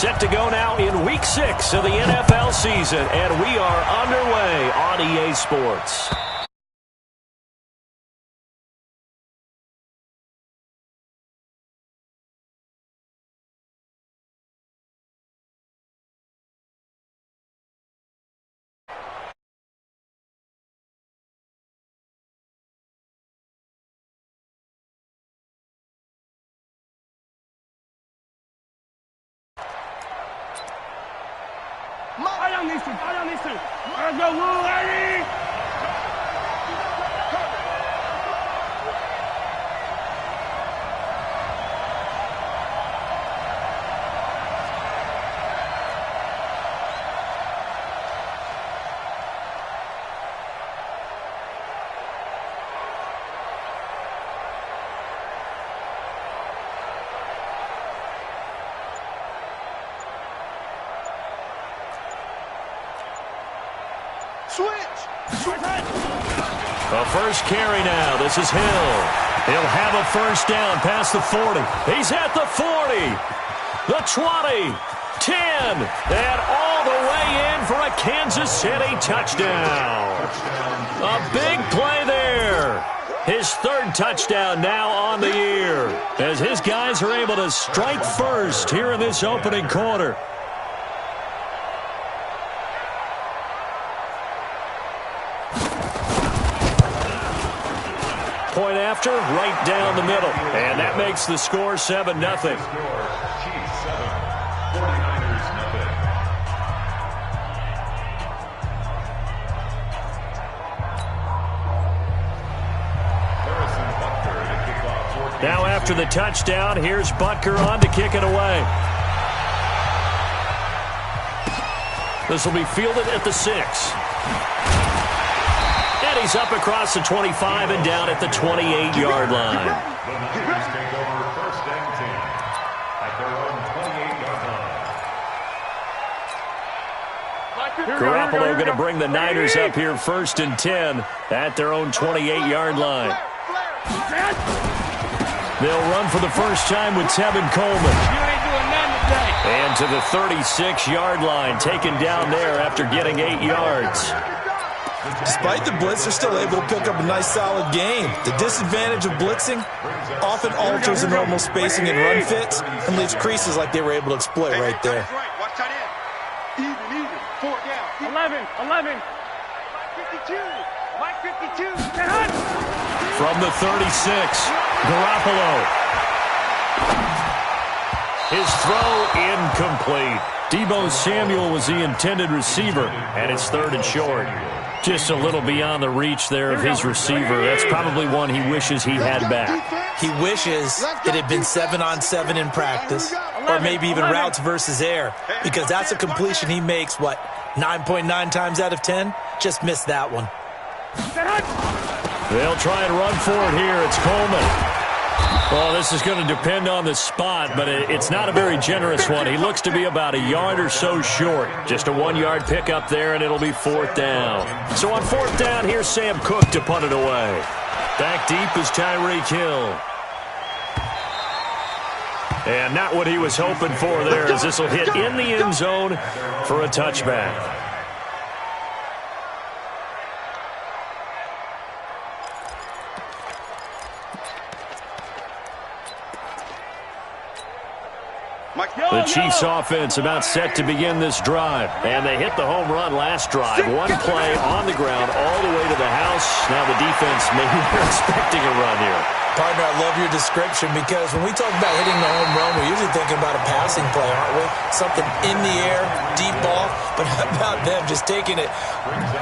Set to go now in Week 6 of the NFL season, and we are underway on EA Sports. Let's go, Woo, Eddie! A first carry now. This is Hill. He'll have a first down past the 40. He's at the 40, the 20, 10, and all the way in for a Kansas City touchdown. A big play there. His third touchdown now on the year, as his guys are able to strike first here in this opening quarter. Point after, right down the middle. And that makes the score 7-0. Now after the touchdown, here's Butker on to kick it away. This will be fielded at the 6. And he's up across the 25 and down at the 28-yard line. The Niners take over first and 10 at their own 28-yard line. Garoppolo going to bring the Niners up here first and 10 at their own 28-yard line. They'll run for the first time with Tevin Coleman. And to the 36-yard line, taken down there after getting 8 yards. Despite the blitz, they're still able to pick up a nice, solid game. The disadvantage of blitzing often alters the normal spacing and run fits and leaves creases like they were able to exploit right there. Watch tight end. Even. 4 down. 11. Mike 52. From the 36, Garoppolo. His throw incomplete. Deebo Samuel was the intended receiver, and it's 3rd and short. Just a little beyond the reach there of his receiver. That's probably one he wishes he had back. He wishes it had been 7-on-7 in practice, or maybe even routes versus air, because that's a completion he makes, 9.9 times out of 10? Just missed that one. They'll try and run for it here. It's Coleman. Well, this is going to depend on the spot, but it's not a very generous one. He looks to be about a yard or so short. Just a 1-yard pickup there, and it'll be 4th down. So on 4th down, here's Sam Cook to punt it away. Back deep is Tyreek Hill. And not what he was hoping for there, as this will hit in the end zone for a touchback. The Chiefs offense about set to begin this drive. And they hit the home run last drive. One play on the ground all the way to the house. Now the defense maybe they're expecting a run here. Partner, I love your description, because when we talk about hitting the home run, we're usually thinking about a passing play, aren't we? Something in the air, deep ball. But how about them just taking it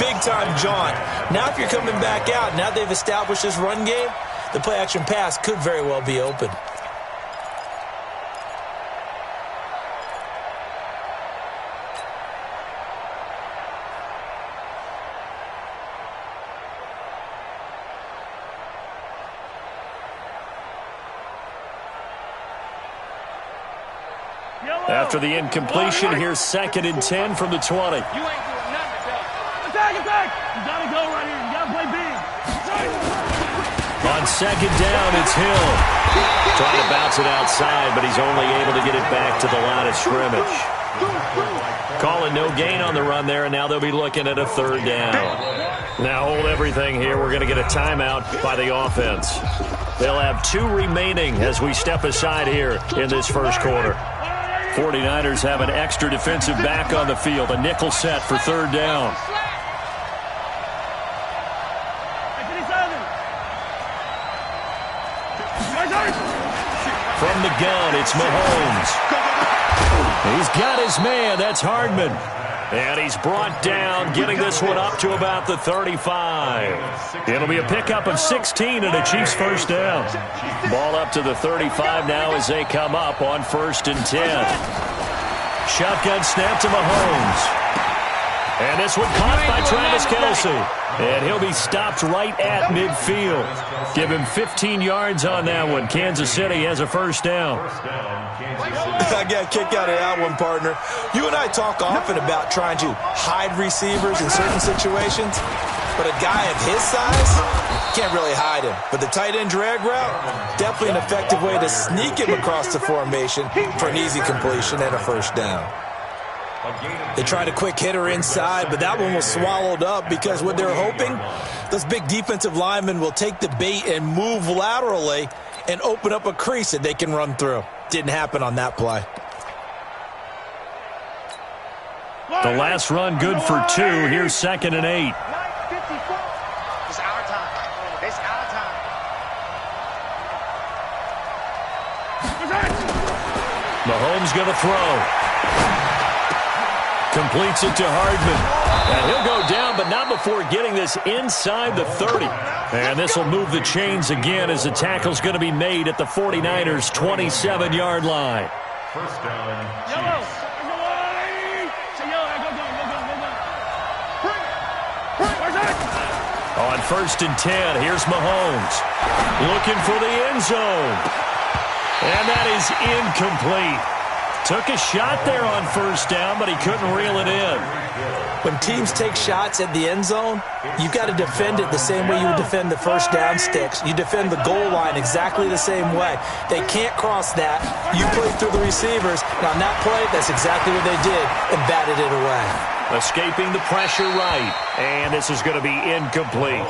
big-time jaunt? Now if you're coming back out, now they've established this run game, the play-action pass could very well be open. After the incompletion, here's 2nd and 10 from the 20. You ain't doing nothing. Attack! You gotta go right here. You gotta play big. On second down, it's Hill. Trying to bounce it outside, but he's only able to get it back to the line of scrimmage. Calling no gain on the run there, and now they'll be looking at a third down. Now hold everything here. We're going to get a timeout by the offense. They'll have 2 remaining as we step aside here in this first quarter. 49ers have an extra defensive back on the field, a nickel set for third down. From the gun, it's Mahomes. He's got his man. That's Hardman. And he's brought down, getting this one up to about the 35. It'll be a pickup of 16 and a Chiefs first down. Ball up to the 35 now as they come up on 1st and 10. Shotgun snap to Mahomes. And this one caught by Travis Kelsey. And he'll be stopped right at midfield. Give him 15 yards on that one. Kansas City has a first down. I got a kick out of that one, partner. You and I talk often about trying to hide receivers in certain situations. But a guy of his size, can't really hide him. But the tight end drag route, definitely an effective way to sneak him across the formation for an easy completion and a first down. They tried a quick hitter inside, but that one was swallowed up because what they're hoping, those big defensive linemen will take the bait and move laterally and open up a crease that they can run through. Didn't happen on that play. The last run good for 2. Here's 2nd and 8. It's our time. It's our time. Mahomes going to throw. Completes it to Hardman. And he'll go down, but not before getting this inside the 30. And this will move the chains again as the tackle's going to be made at the 49ers' 27-yard line. First down, Chiefs. On 1st and 10, here's Mahomes. Looking for the end zone. And that is incomplete. Took a shot there on 1st down, but he couldn't reel it in. When teams take shots at the end zone, you've got to defend it the same way you would defend the first down sticks. You defend the goal line exactly the same way. They can't cross that. You play through the receivers. Now, on that play, that's exactly what they did and batted it away. Escaping the pressure right, and this is going to be incomplete.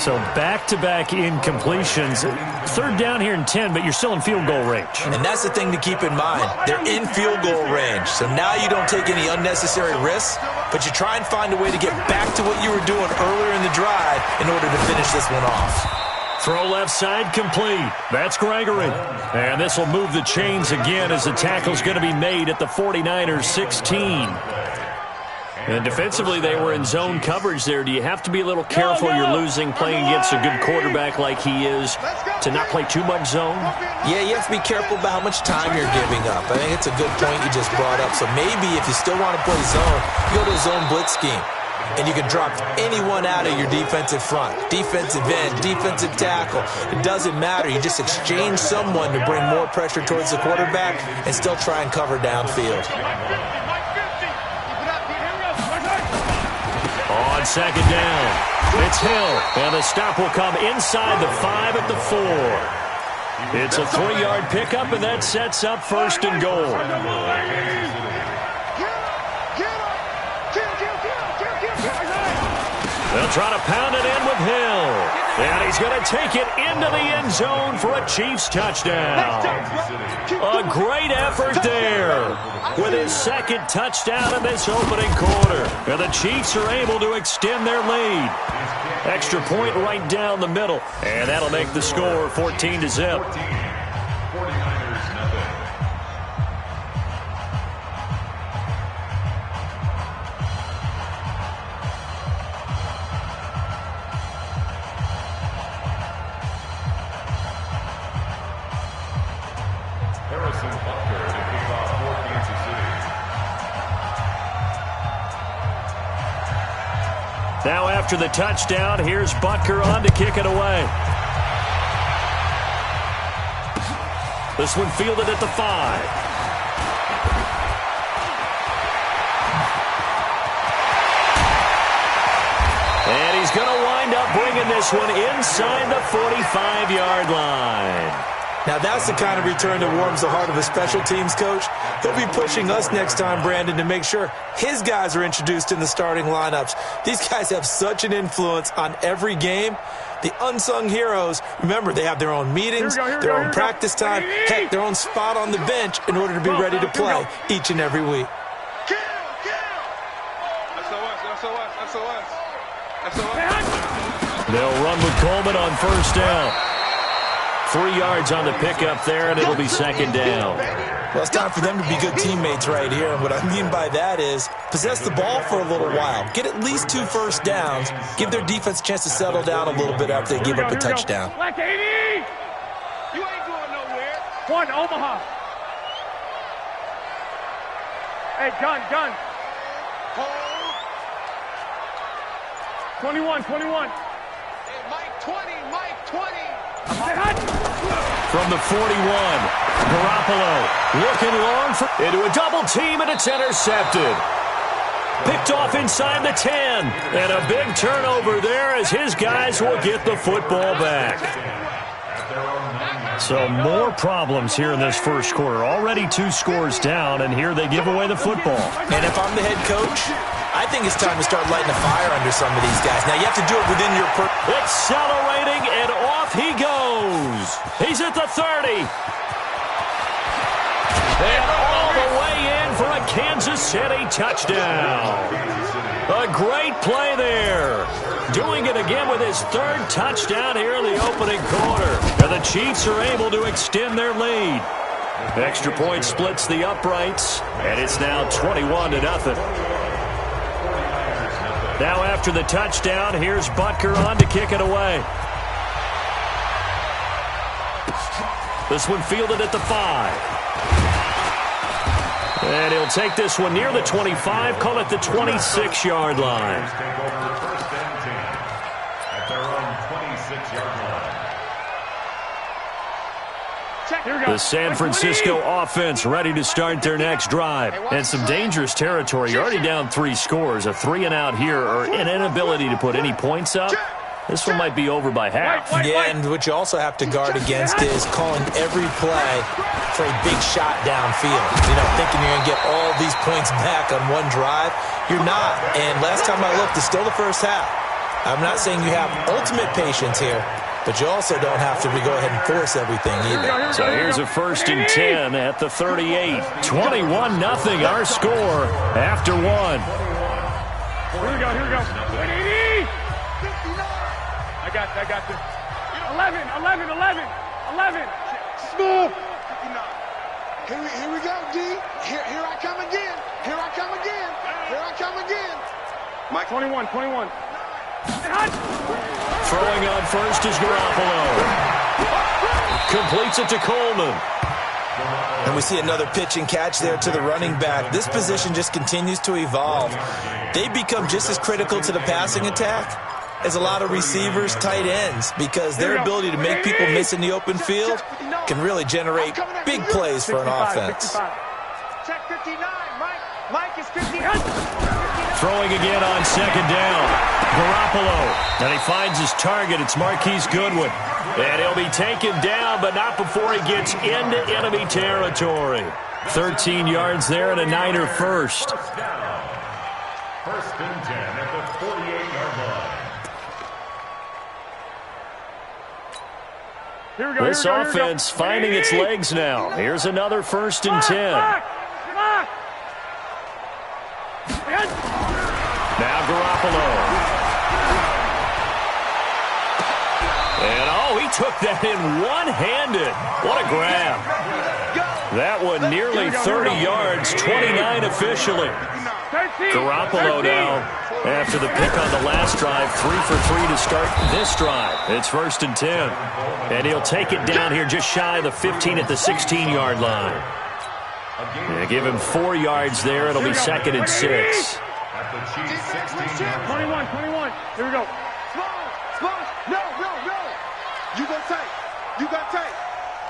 So back-to-back incompletions. 3rd down here in 10, but you're still in field goal range. And that's the thing to keep in mind. They're in field goal range. So now you don't take any unnecessary risks, but you try and find a way to get back to what you were doing earlier in the drive in order to finish this one off. Throw left side complete. That's Gregory. And this will move the chains again as the tackle's going to be made at the 49ers' 16. And defensively, they were in zone coverage there. Do you have to be a little careful? You're losing playing against a good quarterback like he is to not play too much zone? Yeah, you have to be careful about how much time you're giving up. I think it's a good point you just brought up. So maybe if you still want to play zone, you go to a zone blitz scheme. And you can drop anyone out of your defensive front. Defensive end, defensive tackle. It doesn't matter. You just exchange someone to bring more pressure towards the quarterback and still try and cover downfield. On 2nd down, it's Hill, and the stop will come inside the 5 at the 4. It's a 3-yard pickup, and that sets up 1st and goal. They'll try to pound it in with Hill. And he's going to take it into the end zone for a Chiefs touchdown. A great effort there with his 2nd touchdown in this opening quarter. And the Chiefs are able to extend their lead. Extra point right down the middle. And that'll make the score 14-0. 49ers nothing. Now after the touchdown, here's Butker on to kick it away. This one fielded at the 5. And he's going to wind up bringing this one inside the 45-yard line. Now, that's the kind of return that warms the heart of a special teams coach. He'll be pushing us next time, Brandon, to make sure his guys are introduced in the starting lineups. These guys have such an influence on every game. The unsung heroes, remember, they have their own meetings, their own practice time, heck, their own spot on the bench in order to be ready to play each and every week. They'll run with Coleman on first down. 3 yards on the pickup there, and it'll be second down. Well, it's time for them to be good teammates right here. And what I mean by that is possess the ball for a little while. Get at least 2 first downs. Give their defense a chance to settle down a little bit after they give up a touchdown. Black 80! You ain't going nowhere. 1, Omaha. Hey, gun. Hold. 21. Hey, Mike 20. From the 41, Garoppolo looking long into a double team, and it's intercepted. Picked off inside the 10, and a big turnover there as his guys will get the football back. So more problems here in this first quarter. Already 2 scores down, and here they give away the football. And if I'm the head coach, I think it's time to start lighting a fire under some of these guys. Now, you have to do it within your... Accelerating, and off he goes. He's at the 30. And all the way in for a Kansas City touchdown. A great play there. Doing it again with his 3rd touchdown here in the opening quarter. And the Chiefs are able to extend their lead. Extra point splits the uprights, and it's now 21-0. Now after the touchdown, here's Butker on to kick it away. This one fielded at the 5. And he'll take this one near the 25, call it the 26-yard line. At their own 26-yard line. The San Francisco offense ready to start their next drive. And some dangerous territory. You're already down 3 scores. A 3-and-out here, or an inability to put any points up. This one might be over by half. Yeah, and what you also have to guard against is calling every play for a big shot downfield. You know, thinking you're going to get all these points back on one drive. You're not. And last time I looked, it's still the first half. I'm not saying you have ultimate patience here, but you also don't have to go ahead and force everything either. So here's a 1st and 10 at the 38. 21-0 our score after 1. Here we go. 180! I got this. 11. Smooth. Here we go, D. Here I come again. Mike 21. Throwing on first is Garoppolo. Completes it to Coleman. And we see another pitch and catch there to the running back. This position just continues to evolve. They become just as critical to the passing attack as a lot of receivers, tight ends, because their ability to make people miss in the open field can really generate big plays for an offense. Check 59, Mike is 59. Throwing again on second down. Garoppolo. And he finds his target. It's Marquise Goodwin. And he'll be taken down, but not before he gets into enemy territory. 13 yards there and a Niner first. 1st and 10 at the 48-yard line. This offense finding its legs now. Here's another 1st and 10. Now Garoppolo. And he took that in one-handed. What a grab. That one nearly 30 yards, 29 officially. Garoppolo now, after the pick on the last drive, 3 for 3 to start this drive. It's 1st and 10. And he'll take it down here just shy of the 15 at the 16-yard line. Yeah, give him 4 yards there. It'll be 2nd and 6. 21. Here we go. Small. No.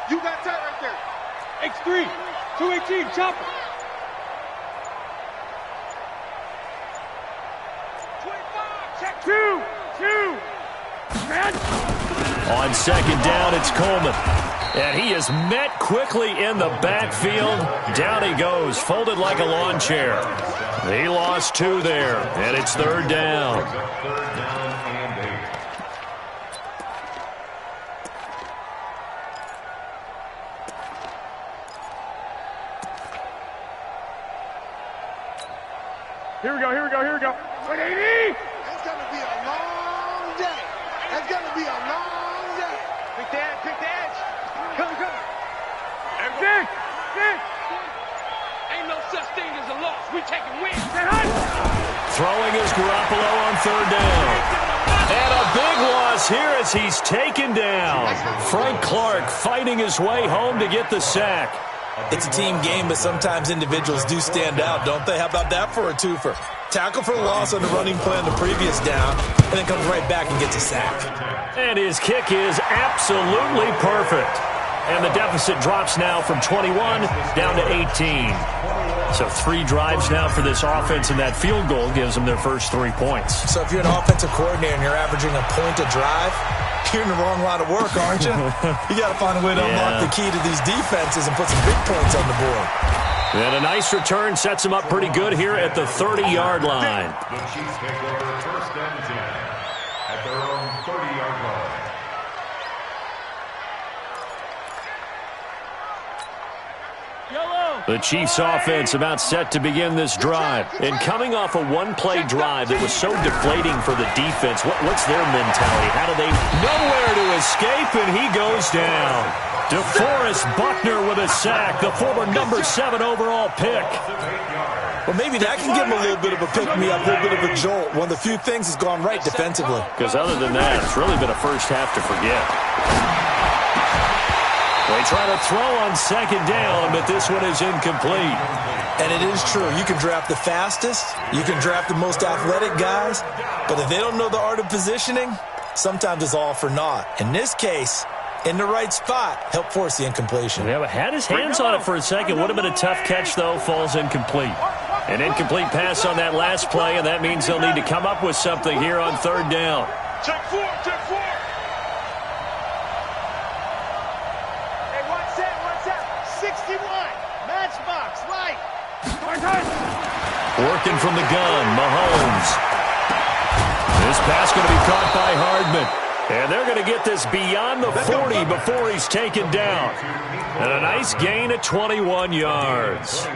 You got tight right there. X3. 218. Chopper. 25. Check 2. On second down, it's Coleman. And he is met quickly in the backfield. Down he goes, folded like a lawn chair. He lost 2 there, and it's third down. Here we go, here we go, here we go. 180! It's going to be a long day. It's going to be a long day. Pick the edge. Come. Everything. Ain't no such thing as a loss. We taking wins. Throwing is Garoppolo on third down. And a big loss here as he's taken down. Frank Clark fighting his way home to get the sack. It's a team game, but sometimes individuals do stand out, don't they? How about that for a twofer? Tackle for loss on the running play on the previous down, and then comes right back and gets a sack. And his kick is absolutely perfect. And the deficit drops now from 21 down to 18. So 3 drives now for this offense, and that field goal gives them their first 3 points. So if you're an offensive coordinator and you're averaging a point a drive, you're in the wrong line of work, aren't you? You got to find a way to unlock the key to these defenses and put some big points on the board. And a nice return sets them up pretty good here at the 30-yard line. The Chiefs take over first and 10 at their own 30-yard line. The Chiefs offense about set to begin this drive. And coming off a one-play drive that was so deflating for the defense, what's their mentality? How do they nowhere to escape, and he goes down. DeForest Buckner with a sack, the former number 7 overall pick. Well, maybe that can give him a little bit of a pick-me-up, a little bit of a jolt. One of the few things has gone right defensively. Because other than that, it's really been a first half to forget. They try to throw on second down, but this one is incomplete. And it is true. You can draft the fastest. You can draft the most athletic guys. But if they don't know the art of positioning, sometimes it's all for naught. In this case, in the right spot, help force the incompletion. Yeah, but had his hands on it for a second. Would have been a tough catch, though. Falls incomplete. An incomplete pass on that last play, and that means they'll need to come up with something here on third down. Check 4. Hey, what's that? 61. Matchbox, right. Working from the gun, Mahomes. This pass going to be caught by Hardman. And they're going to get this beyond the 40 before he's taken down. And a nice gain at 21 yards.